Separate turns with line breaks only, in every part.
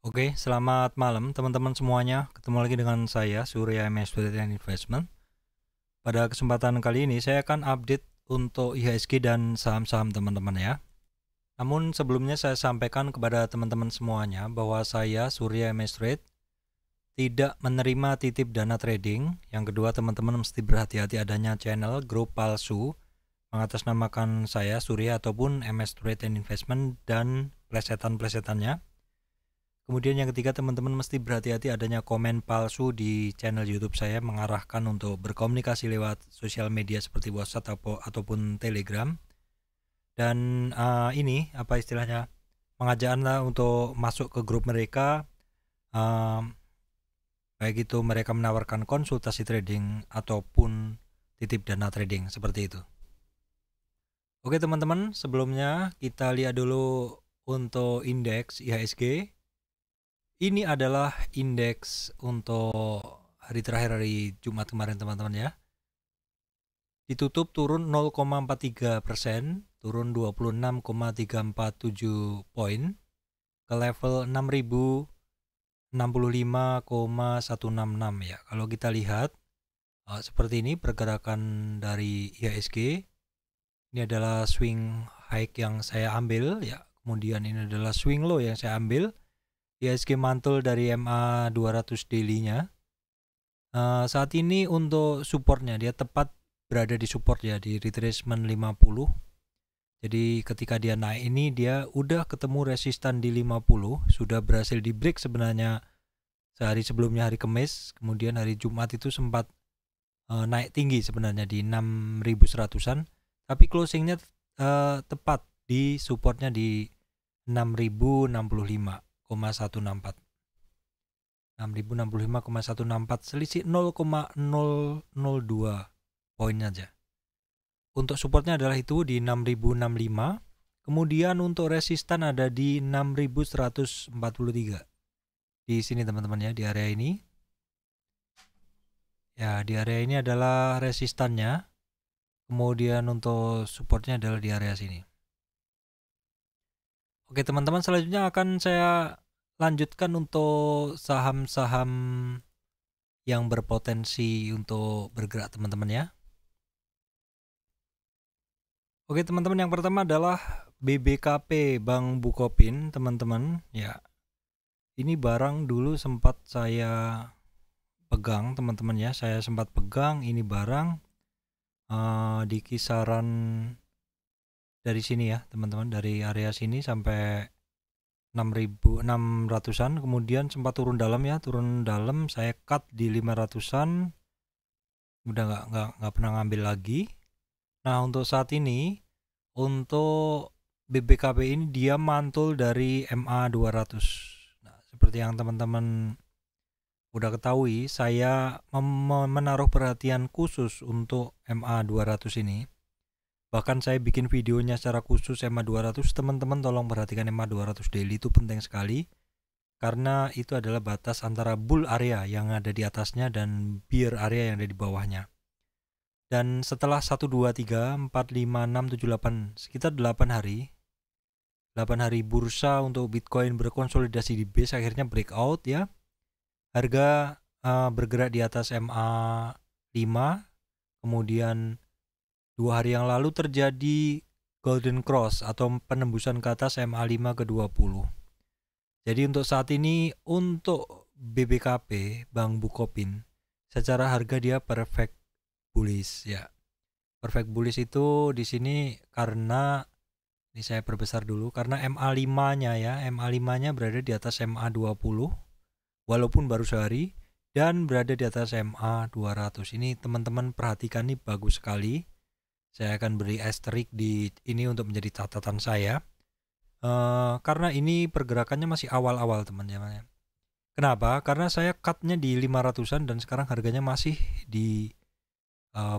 Oke, selamat malam teman-teman semuanya. Ketemu lagi dengan saya, Surya MS Trade and Investment. Pada kesempatan kali ini saya akan update untuk IHSG dan saham-saham teman-teman ya. Namun sebelumnya saya sampaikan kepada teman-teman semuanya bahwa saya, Surya MS Trade, tidak menerima titip dana trading. Yang kedua, teman-teman mesti berhati-hati adanya channel grup palsu mengatasnamakan saya, Surya, ataupun MS Trade and Investment dan plesetan-plesetannya. Kemudian yang ketiga, teman-teman mesti berhati-hati adanya komen palsu di channel YouTube saya mengarahkan untuk berkomunikasi lewat sosial media seperti WhatsApp ataupun Telegram. Dan ini apa istilahnya, mengajak Anda untuk masuk ke grup mereka, baik itu mereka menawarkan konsultasi trading ataupun titip dana trading seperti itu. Oke teman-teman, sebelumnya kita lihat dulu untuk indeks IHSG. Ini adalah indeks untuk hari terakhir, hari Jumat kemarin teman-teman ya. Ditutup turun 0,43%, turun 26,347 poin ke level 6065,166 ya. Kalau kita lihat seperti ini pergerakan dari IHSG. Ini adalah swing high yang saya ambil ya. Kemudian ini adalah swing low yang saya ambil. IHSG mantul dari MA 200 daily-nya. Saat ini untuk supportnya dia tepat berada di support ya, di retracement 50. Jadi ketika dia naik ini dia udah ketemu resistan di 50, sudah berhasil di break sebenarnya sehari sebelumnya, hari Kamis. Kemudian hari Jumat itu sempat naik tinggi sebenarnya di 6.100-an, tapi closingnya tepat di supportnya di 6.065,164. 6.065,164, selisih 0,002 poin aja. Untuk supportnya adalah itu di 6.065. Kemudian untuk resistan ada di 6.143. Di sini teman-teman ya, di area ini. Ya, di area ini adalah resistannya. Kemudian untuk supportnya adalah di area sini. Oke teman-teman, selanjutnya akan saya lanjutkan untuk saham-saham yang berpotensi untuk bergerak teman-teman ya. Oke teman-teman, yang pertama adalah BBKP Bank Bukopin teman-teman ya. Ini barang dulu sempat saya pegang teman-teman ya. Saya sempat pegang ini barang di kisaran dari sini ya teman-teman, dari area sini sampai 6.600-an, kemudian sempat turun dalam ya, turun dalam, saya cut di 500-an, udah nggak pernah ngambil lagi. Nah untuk saat ini untuk BBKP ini dia mantul dari MA 200. Nah, seperti yang teman-teman udah ketahui, saya menaruh perhatian khusus untuk MA 200 ini. Bahkan saya bikin videonya secara khusus MA 200. Teman-teman tolong perhatikan MA 200 daily, itu penting sekali. Karena itu adalah batas antara bull area yang ada di atasnya dan bear area yang ada di bawahnya. Dan setelah 1, 2, 3, 4, 5, 6, 7, 8, sekitar 8 hari. 8 hari bursa untuk Bitcoin berkonsolidasi di base, akhirnya breakout ya. Harga bergerak di atas MA 5. Kemudian 2 hari yang lalu terjadi golden cross atau penembusan ke atas MA 5 ke 20. Jadi untuk saat ini untuk BBKP Bank Bukopin secara harga dia perfect bullish ya. Perfect bullish itu di sini karena ini saya perbesar dulu, karena MA 5-nya ya, MA 5-nya berada di atas MA 20 walaupun baru sehari, dan berada di atas MA 200. Ini teman-teman perhatikan, nih bagus sekali. Saya akan beri asterisk di ini untuk menjadi catatan saya. Karena ini pergerakannya masih awal-awal teman-teman. Kenapa? Karena saya cutnya di 500-an dan sekarang harganya masih di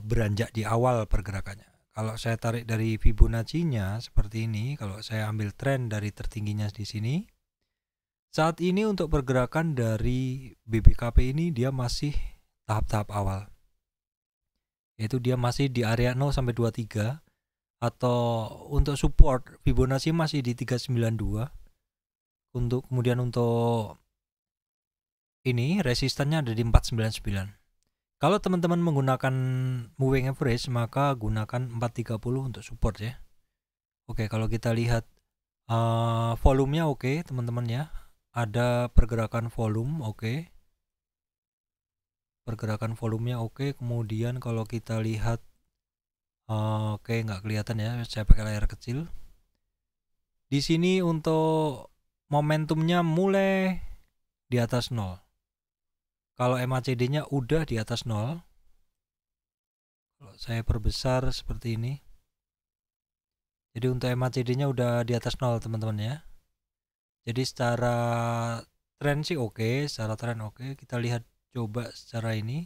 beranjak di awal pergerakannya. Kalau saya tarik dari Fibonacci-nya seperti ini, kalau saya ambil tren dari tertingginya di sini, saat ini untuk pergerakan dari BBKP ini dia masih tahap-tahap awal. Yaitu dia masih di area 0 sampai 23, atau untuk support Fibonacci masih di 392. Kemudian untuk ini resistannya ada di 499. Kalau teman-teman menggunakan moving average, maka gunakan 430 untuk support ya. Oke, kalau kita lihat volumenya oke, teman-teman ya. Ada pergerakan volume oke. Pergerakan volumenya oke. Kemudian kalau kita lihat oke, nggak kelihatan ya, saya pakai layar kecil. Di sini untuk momentumnya mulai di atas 0. Kalau MACD-nya udah di atas 0. Kalau saya perbesar seperti ini. Jadi untuk MACD-nya udah di atas 0, teman-teman ya. Jadi secara tren sih oke, secara tren oke. Kita lihat coba secara ini.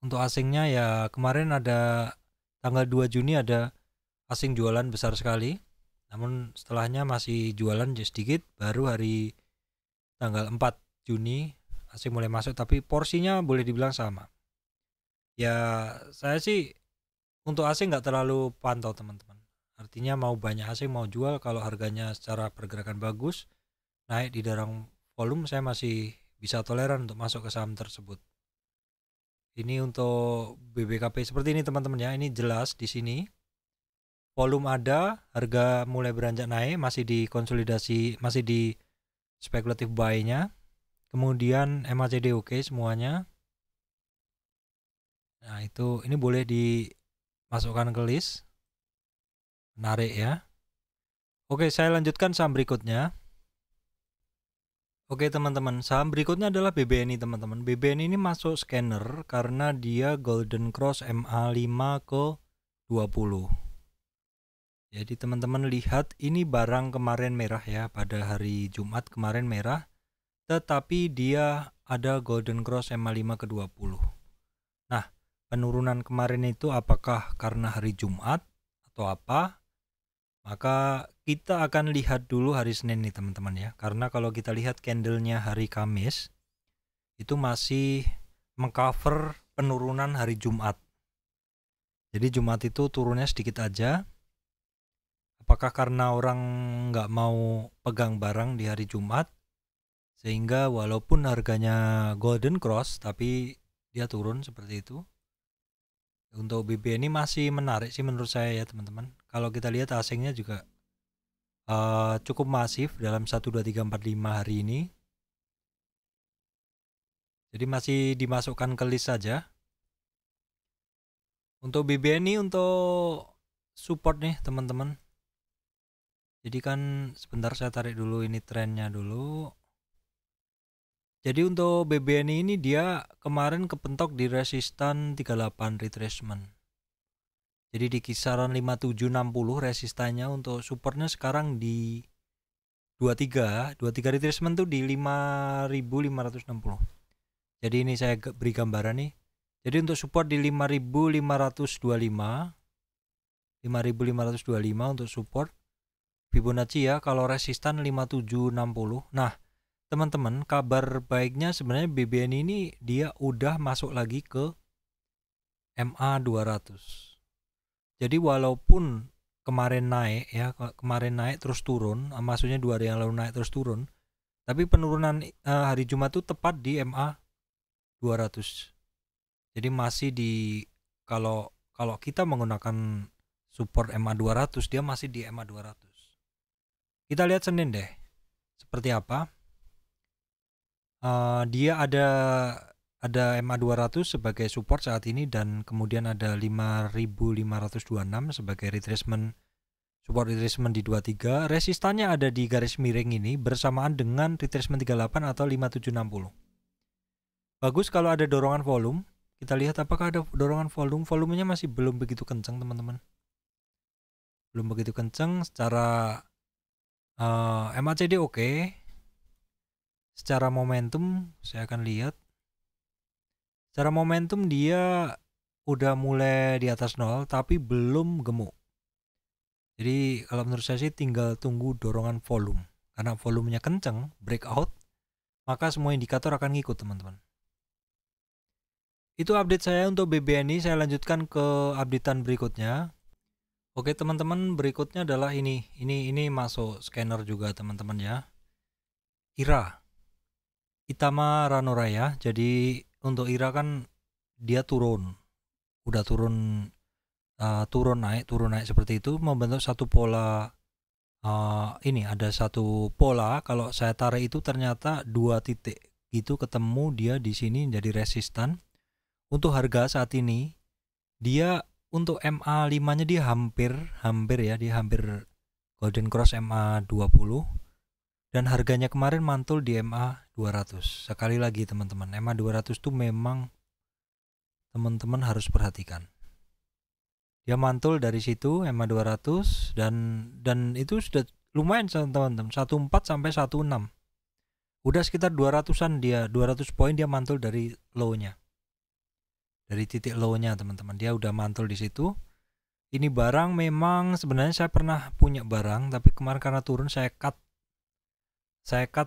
Untuk asingnya ya kemarin ada tanggal 2 Juni ada asing jualan besar sekali. Namun setelahnya masih jualan sedikit, baru hari tanggal 4 Juni asing mulai masuk, tapi porsinya boleh dibilang sama. Ya saya sih untuk asing nggak terlalu pantau teman-teman. Artinya mau banyak asing mau jual, kalau harganya secara pergerakan bagus naik di dorong volume, saya masih bisa toleran untuk masuk ke saham tersebut. Ini untuk BBKP seperti ini teman-teman ya. Ini jelas di sini volume ada, harga mulai beranjak naik, masih di konsolidasi, masih di spekulatif buy-nya. Kemudian MACD oke semuanya. Nah, ini boleh dimasukkan ke list. Menarik ya. Oke, saya lanjutkan saham berikutnya. Oke teman-teman, saham berikutnya adalah BBNI teman-teman. BBNI ini masuk scanner karena dia Golden Cross MA5 ke 20. Jadi teman-teman lihat ini barang kemarin merah ya, pada hari Jumat kemarin merah, tetapi dia ada Golden Cross MA5 ke 20. Nah, penurunan kemarin itu apakah karena hari Jumat atau apa? Maka kita akan lihat dulu hari Senin nih teman-teman ya. Karena kalau kita lihat candlenya hari Kamis, itu masih mengcover penurunan hari Jumat. Jadi Jumat itu turunnya sedikit aja. Apakah karena orang nggak mau pegang barang di hari Jumat, sehingga walaupun harganya Golden Cross, tapi dia turun seperti itu. Untuk BB ini masih menarik sih menurut saya ya teman-teman. Kalau kita lihat asingnya juga cukup masif dalam 1, 2, 3, 4, 5 hari ini. Jadi masih dimasukkan ke list saja. Untuk BBNI untuk support nih teman-teman. Jadi kan sebentar saya tarik dulu ini trennya dulu. Jadi untuk BBNI ini dia kemarin kepentok di resistan 38 retracement. Jadi di kisaran 5760 resistannya, untuk supportnya sekarang di 23 retracement tuh di 5560. Jadi ini saya beri gambaran nih. Jadi untuk support di 5525 untuk support Fibonacci ya. Kalau resistan 5760. Nah teman-teman, kabar baiknya sebenarnya BBN ini dia udah masuk lagi ke MA 200. Jadi walaupun kemarin naik ya, kemarin naik terus turun, maksudnya 2 hari yang lalu naik terus turun, tapi penurunan hari Jumat itu tepat di MA 200. Jadi masih di, kalau kita menggunakan support MA 200, dia masih di MA 200. Kita lihat Senin deh seperti apa. Dia ada MA 200 sebagai support saat ini, dan kemudian ada 5526 sebagai retracement, support retracement di 23. Resistannya ada di garis miring ini bersamaan dengan retracement 38 atau 5760. Bagus kalau ada dorongan volume. Kita lihat apakah ada dorongan volume. Volumenya masih belum begitu kencang teman-teman. Belum begitu kencang. Secara MACD oke. Secara momentum saya akan lihat. Secara momentum dia udah mulai di atas 0 tapi belum gemuk. Jadi kalau menurut saya sih tinggal tunggu dorongan volume. Karena volumenya kencang, breakout, maka semua indikator akan ngikut teman-teman. Itu update saya untuk BBNI. Saya lanjutkan ke updatean berikutnya. Oke teman-teman, berikutnya adalah ini masuk scanner juga teman-teman ya. IRA, Itama Ranoraya. Jadi untuk IRA kan dia udah turun naik seperti itu, membentuk satu pola. Ini ada satu pola, kalau saya tarik itu ternyata 2 titik gitu ketemu dia di sini jadi resistan. Untuk harga saat ini dia untuk MA5-nya dia hampir ya, dia hampir Golden Cross MA20 dan harganya kemarin mantul di MA200. Sekali lagi teman-teman, MA200 tuh memang teman-teman harus perhatikan. Dia mantul dari situ MA200 dan itu sudah lumayan teman-teman, 14 sampai 16. Udah sekitar 200-an dia, 200 poin dia mantul dari low-nya. Dari titik low-nya teman-teman, dia udah mantul di situ. Ini barang memang sebenarnya saya pernah punya barang, tapi kemarin karena turun saya cut,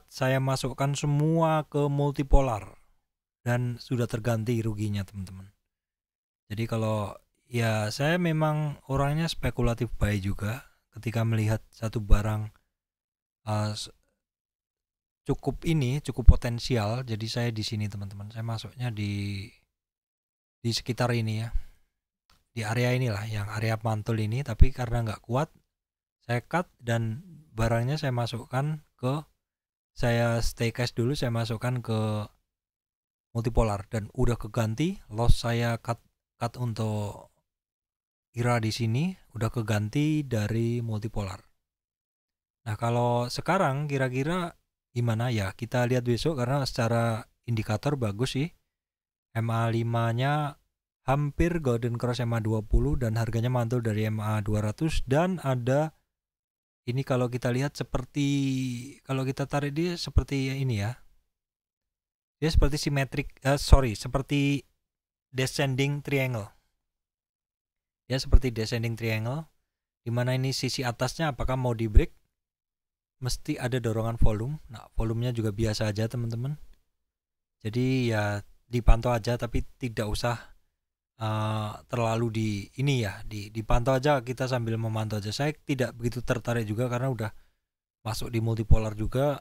saya masukkan semua ke multipolar dan sudah terganti ruginya teman-teman. Jadi kalau ya saya memang orangnya spekulatif buy juga ketika melihat satu barang cukup potensial. Jadi saya di sini teman-teman, saya masuknya di sekitar ini ya, di area inilah, yang area mantul ini. Tapi karena nggak kuat saya cut dan barangnya saya masukkan saya stay cash dulu, saya masukkan ke multipolar dan udah keganti. Loss saya cut untuk IRA di sini udah keganti dari multipolar. Nah kalau sekarang kira-kira gimana ya, kita lihat besok, karena secara indikator bagus sih. MA5-nya hampir Golden Cross MA20 dan harganya mantul dari MA200 dan ada ini kalau kita lihat seperti, kalau kita tarik dia seperti ini ya. Dia seperti seperti descending triangle. Ya seperti descending triangle, dimana ini sisi atasnya apakah mau di break, mesti ada dorongan volume. Nah volumenya juga biasa aja teman-teman, jadi ya dipantau aja, tapi tidak usah terlalu dipantau aja, kita sambil memantau aja. Saya tidak begitu tertarik juga karena udah masuk di multipolar juga,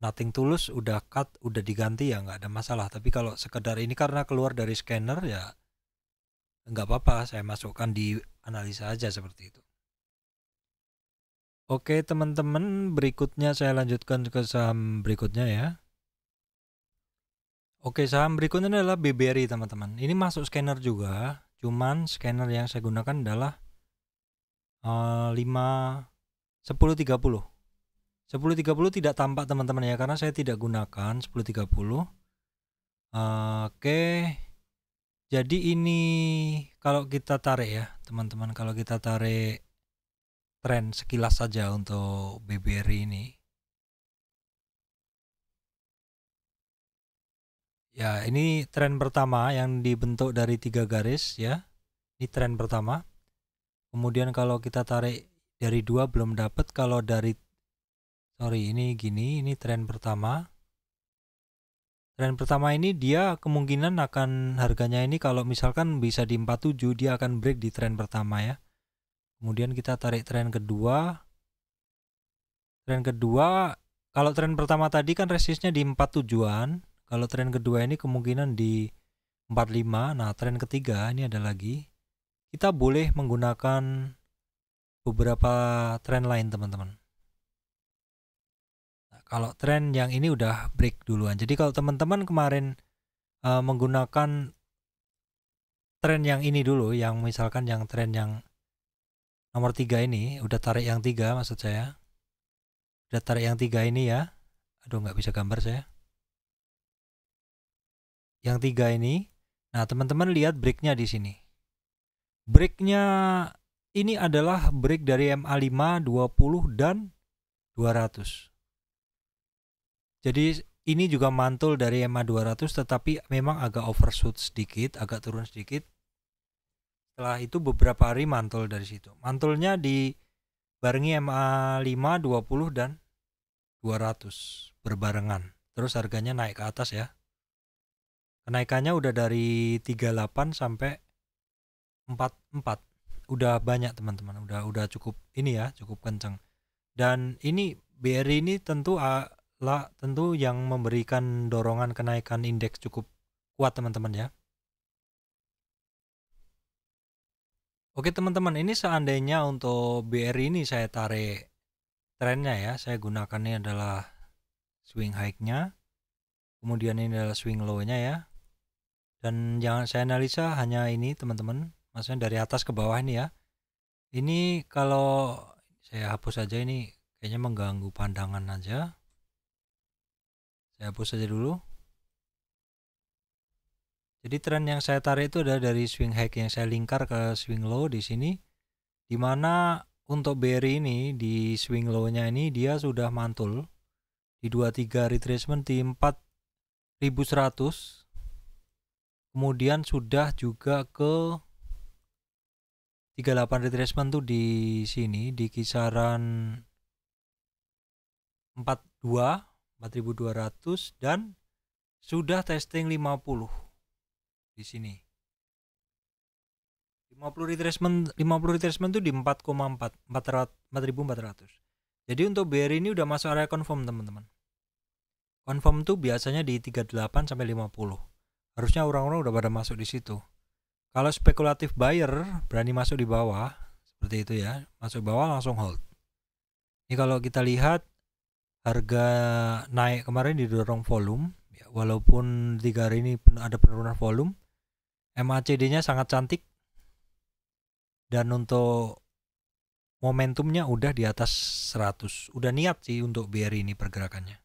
nothing tulus, udah cut, udah diganti ya nggak ada masalah. Tapi kalau sekedar ini karena keluar dari scanner ya nggak apa-apa, saya masukkan di analisa aja seperti itu. Oke teman-teman, berikutnya saya lanjutkan ke saham berikutnya ya. Oke, saham berikutnya adalah BBRI teman-teman. Ini masuk scanner juga, cuman scanner yang saya gunakan adalah 1030 tidak tampak teman-teman ya, karena saya tidak gunakan 1030. Oke, jadi ini kalau kita tarik ya teman-teman, kalau kita tarik tren sekilas saja untuk BBRI ini ya, ini tren pertama yang dibentuk dari 3 garis ya, ini tren pertama. Kemudian kalau kita tarik dari 2 belum dapat, kalau dari ini gini, ini tren pertama. Tren pertama ini dia kemungkinan akan harganya ini kalau misalkan bisa di 47 dia akan break di tren pertama ya. Kemudian kita tarik tren kedua. Tren kedua, kalau tren pertama tadi kan resistnya di 47-an. Kalau tren kedua ini kemungkinan di 45. Nah, tren ketiga ini ada lagi. Kita boleh menggunakan beberapa tren lain teman-teman. Nah, kalau tren yang ini udah break duluan. Jadi kalau teman-teman kemarin menggunakan tren yang ini dulu, yang misalkan yang tren yang nomor 3 ini, udah tarik yang 3 maksud saya. Udah tarik yang 3 ini ya. Aduh nggak bisa gambar saya. Yang 3 ini. Nah teman-teman lihat breaknya di sini. Breaknya ini adalah break dari MA5, 20 dan 200. Jadi ini juga mantul dari MA200, tetapi memang agak overshoot sedikit, agak turun sedikit. Setelah itu beberapa hari mantul dari situ. Mantulnya dibarengi MA5, 20 dan 200 berbarengan. Terus harganya naik ke atas ya. Kenaikannya udah dari 38 sampai 44. udah banyak teman-teman, udah cukup ini ya, cukup kencang. Dan ini BRI ini tentu tentu yang memberikan dorongan kenaikan indeks cukup kuat teman-teman ya. Oke teman-teman, ini seandainya untuk BRI ini saya tarik trennya ya, saya gunakan ini adalah swing high-nya, kemudian ini adalah swing low-nya ya. Dan jangan saya analisa hanya ini teman-teman, maksudnya dari atas ke bawah ini ya. Ini kalau saya hapus aja, ini kayaknya mengganggu pandangan aja. Saya hapus saja dulu. Jadi tren yang saya tarik itu adalah dari swing high yang saya lingkar ke swing low di sini, dimana untuk BRI ini di swing low-nya ini dia sudah mantul di 23 retracement di 4100, kemudian sudah juga ke 38 retracement tuh di sini di kisaran 4200 dan sudah testing 50 di sini. 50 retracement itu di 4,400. Jadi untuk BRI ini udah masuk area confirm teman-teman. Confirm tuh biasanya di 38 sampai 50. Harusnya orang-orang udah pada masuk di situ. Kalau spekulatif buyer berani masuk di bawah seperti itu ya, masuk bawah langsung hold. Ini kalau kita lihat harga naik kemarin didorong volume ya, walaupun 3 hari ini ada penurunan volume, MACD-nya sangat cantik dan untuk momentumnya udah di atas 100. Udah niat sih untuk BRI ini pergerakannya.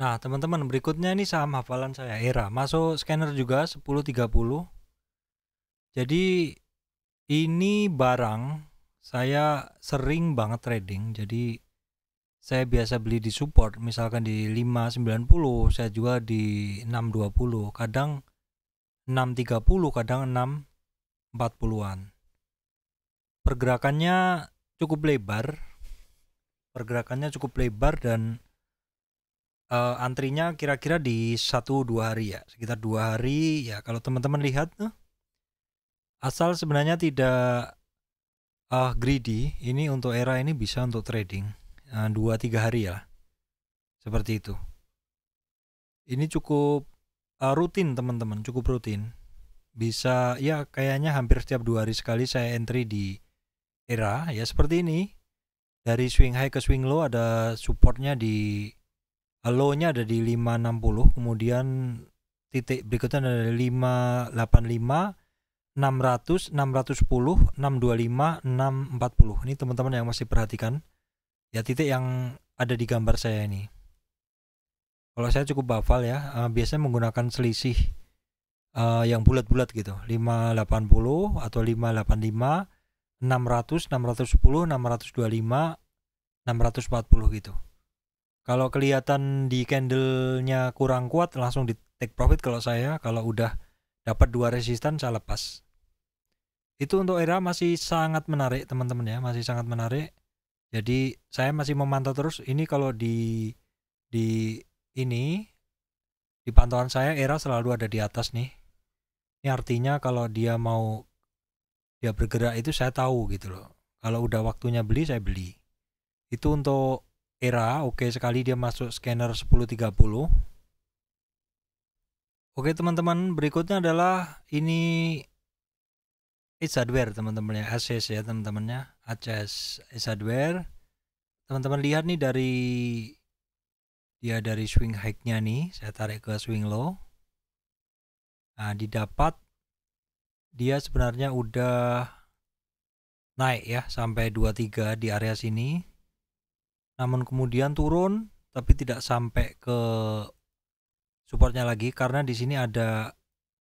Nah teman-teman, berikutnya ini saham hafalan saya, ERA, masuk scanner juga 10.30. Jadi ini barang saya sering banget trading, jadi saya biasa beli di support, misalkan di 5.90, saya jual di 6.20, kadang 6.30, kadang 6.40-an. Pergerakannya cukup lebar, dan antrinya kira-kira di 1-2 hari ya, sekitar 2 hari ya. Kalau teman-teman lihat asal sebenarnya tidak greedy, ini untuk ERA ini bisa untuk trading 2-3 hari ya, seperti itu. Ini cukup rutin teman-teman, cukup rutin. Bisa ya, kayaknya hampir setiap 2 hari sekali saya entry di ERA ya, seperti ini. Dari swing high ke swing low ada supportnya di low-nya ada di 560, kemudian titik berikutnya ada 585, 600, 610, 625, 640. Ini teman-teman yang masih perhatikan ya titik yang ada di gambar saya ini. Kalau saya cukup hafal ya, biasanya menggunakan selisih yang bulat-bulat gitu, 580 atau 585, 600, 610, 625, 640 gitu. Kalau kelihatan di candlenya kurang kuat, langsung di take profit kalau saya. Kalau udah dapat 2 resisten saya lepas. Itu untuk ERA masih sangat menarik teman-teman ya, masih sangat menarik. Jadi saya masih memantau terus. Ini kalau di pantauan saya ERA selalu ada di atas nih. Ini artinya kalau dia bergerak itu saya tahu gitu loh. Kalau udah waktunya beli, saya beli. Itu untuk ERA, oke sekali dia masuk scanner 10.30. Oke teman-teman, berikutnya adalah ini Ace Hardware teman-teman ya, ACS ya teman-temannya, ACS Ace Hardware. Teman-teman lihat nih dari swing high-nya nih, saya tarik ke swing low. Nah, didapat dia sebenarnya udah naik ya sampai 23 di area sini. Namun kemudian turun tapi tidak sampai ke supportnya lagi karena di sini ada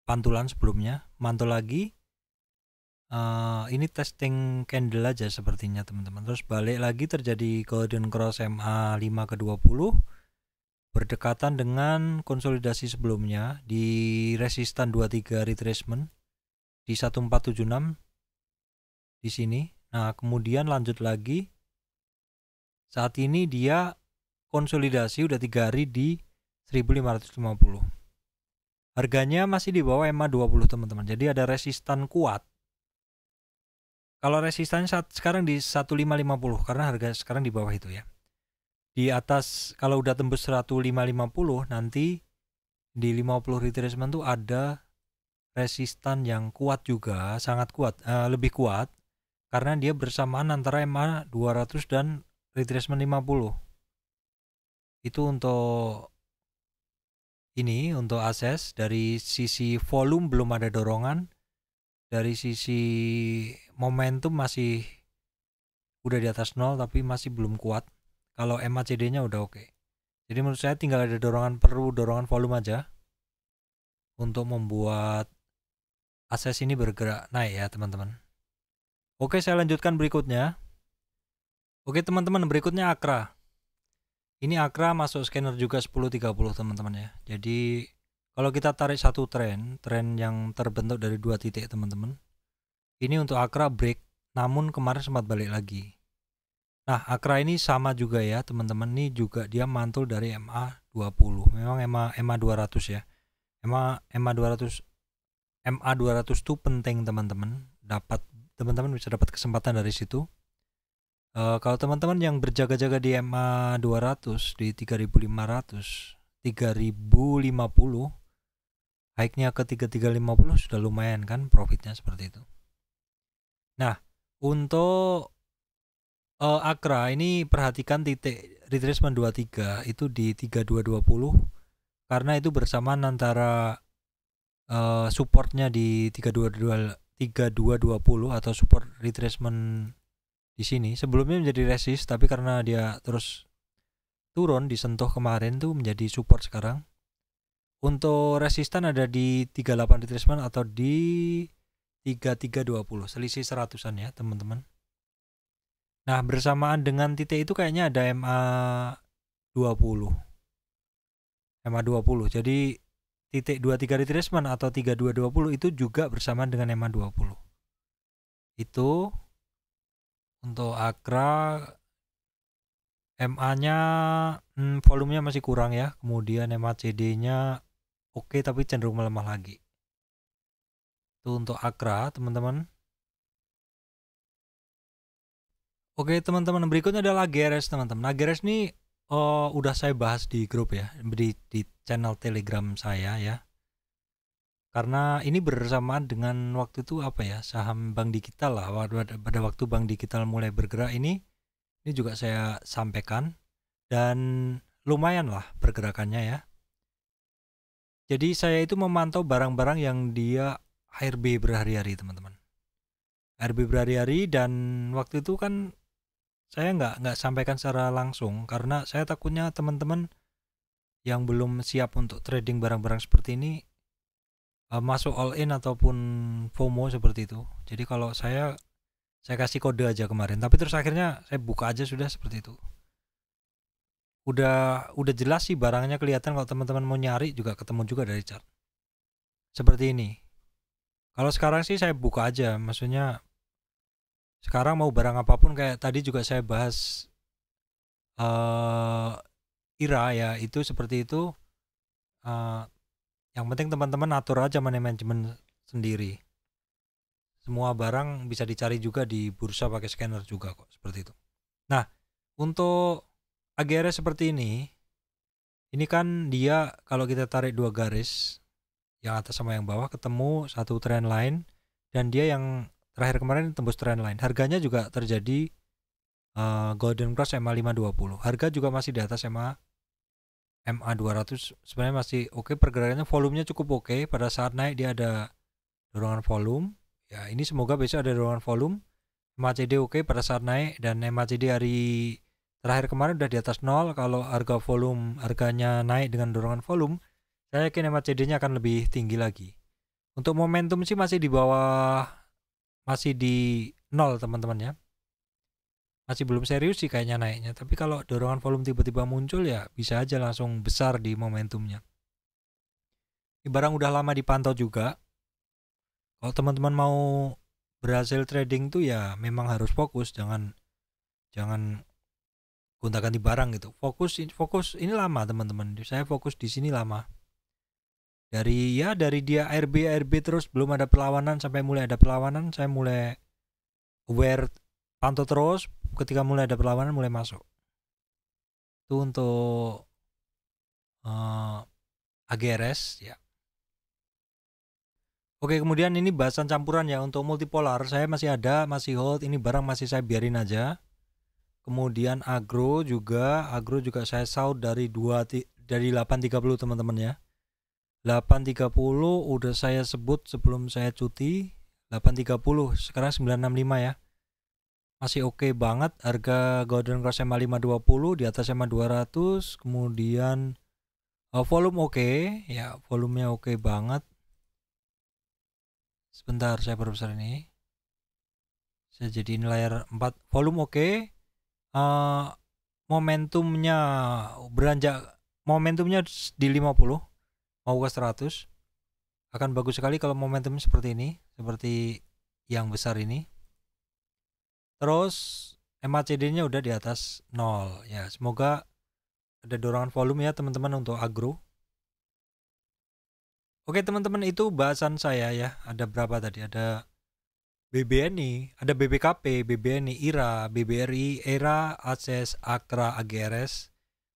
pantulan sebelumnya, mantul lagi. Ini testing candle aja sepertinya teman-teman. Terus balik lagi terjadi golden cross MA 5 ke 20 berdekatan dengan konsolidasi sebelumnya di resistan 23 retracement di 1476 di sini. Nah, kemudian lanjut lagi. Saat ini dia konsolidasi udah 3 hari di 1550. harganya masih di bawah EMA 20 teman-teman. Jadi ada resistan kuat. Kalau resistannya sekarang di 1550 karena harga sekarang di bawah itu ya. Di atas kalau udah tembus 1550 nanti di 50 retracement tuh ada resistan yang kuat juga, sangat kuat, lebih kuat karena dia bersamaan antara EMA 200 dan retracement 50. Itu untuk ini, untuk akses. Dari sisi volume belum ada dorongan, dari sisi momentum masih udah di atas 0 tapi masih belum kuat. Kalau MACD-nya udah oke. Jadi menurut saya tinggal ada perlu dorongan volume aja untuk membuat akses ini bergerak naik ya teman-teman. Oke, saya lanjutkan berikutnya. Oke teman-teman, berikutnya Akra. Ini Akra masuk scanner juga 1030 teman-teman ya. Jadi kalau kita tarik satu tren yang terbentuk dari 2 titik teman-teman. Ini untuk Akra break, namun kemarin sempat balik lagi. Nah, Akra ini sama juga ya teman-teman. Ini juga dia mantul dari MA 20. Memang MA 200 ya. MA 200 itu penting teman-teman. Teman-teman bisa dapat kesempatan dari situ. Kalau teman-teman yang berjaga-jaga di MA 200 di 3500, 3050, hike-nya ke 3350 sudah lumayan kan profitnya seperti itu. Nah, untuk Akra ini perhatikan titik retracement 23 itu di 3220 karena itu bersamaan antara supportnya di 3220 atau support retracement di sini. Sebelumnya menjadi resist tapi karena dia terus turun disentuh kemarin tuh menjadi support sekarang. Untuk resistan ada di 38 retracement atau di 3320, selisih 100-an ya teman-teman. Nah, bersamaan dengan titik itu kayaknya ada MA 20. Jadi titik 23 retracement atau 3220 itu juga bersamaan dengan MA 20. Itu untuk Akra MA-nya volumenya masih kurang ya. Kemudian MACD-nya oke tapi cenderung melemah lagi. Itu untuk Akra teman-teman. Oke teman-teman, berikutnya adalah AGRS teman-teman. AGRS ini udah saya bahas di grup ya, di channel Telegram saya ya. Karena ini bersamaan dengan waktu itu apa ya, saham Bank Digital lah. Pada waktu Bank Digital mulai bergerak ini juga saya sampaikan dan lumayan lah pergerakannya ya. Jadi saya itu memantau barang-barang yang dia HRB berhari-hari teman-teman. HRB berhari-hari dan waktu itu kan saya nggak sampaikan secara langsung karena saya takutnya teman-teman yang belum siap untuk trading barang-barang seperti ini masuk all in ataupun FOMO seperti itu. Jadi kalau saya kasih kode aja kemarin, tapi terus akhirnya saya buka aja sudah seperti itu. Udah jelas sih barangnya kelihatan, kalau teman-teman mau nyari juga ketemu juga dari chart. Seperti ini. Kalau sekarang sih saya buka aja, maksudnya sekarang mau barang apapun kayak tadi juga saya bahas IRA ya, itu seperti itu. Yang penting teman-teman atur aja manajemen sendiri. Semua barang bisa dicari juga di bursa pakai scanner juga kok, seperti itu. Nah, untuk AGRS seperti ini kan dia kalau kita tarik dua garis, yang atas sama yang bawah ketemu satu trend line, dan dia yang terakhir kemarin tembus trend line. Harganya juga terjadi golden cross MA 520. Harga juga masih di atas MA 200, sebenarnya masih oke pergerakannya, volumenya cukup oke. Pada saat naik dia ada dorongan volume. Ya, ini semoga besok ada dorongan volume. MACD oke pada saat naik, dan MACD hari terakhir kemarin udah di atas 0. Kalau harganya naik dengan dorongan volume, saya yakin MACD-nya akan lebih tinggi lagi. Untuk momentum sih masih di bawah, masih di 0 teman-teman ya. Masih belum serius sih kayaknya naiknya. Tapi kalau dorongan volume tiba-tiba muncul ya bisa aja langsung besar di momentumnya. Ini barang udah lama dipantau juga. Kalau teman-teman mau berhasil trading tuh ya memang harus fokus, jangan gonta-ganti barang gitu. Fokus ini lama teman-teman. Saya fokus di sini lama. Dari dia ARB terus belum ada perlawanan sampai mulai ada perlawanan, saya mulai aware, pantau terus, ketika mulai ada perlawanan mulai masuk. Itu untuk AGRS ya. Oke, kemudian ini bahasan campuran ya. Untuk multipolar saya masih hold, ini barang masih saya biarin aja. Kemudian agro juga saya saut dari 8.30 teman-teman ya. 8.30 udah saya sebut sebelum saya cuti, 8.30 sekarang 965 ya. Masih oke banget harga Golden Cross SMA 520 di atas SMA 200. Kemudian volume oke ya, volumenya oke banget. Sebentar saya perbesar ini. Saya jadiin layar 4. Volume oke. Momentumnya beranjak, momentumnya di 50 mau ke 100. Akan bagus sekali kalau momentumnya seperti ini, seperti yang besar ini. Terus MACD-nya udah di atas 0 ya. Semoga ada dorongan volume ya teman-teman untuk agro. Oke teman-teman, itu bahasan saya ya. Ada berapa tadi? Ada BBNI, ada BBKP, BBNI, IRA, BBRI, ERA, ACES, AKRA, AGRS,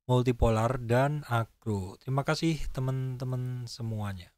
multipolar, dan agro. Terima kasih teman-teman semuanya.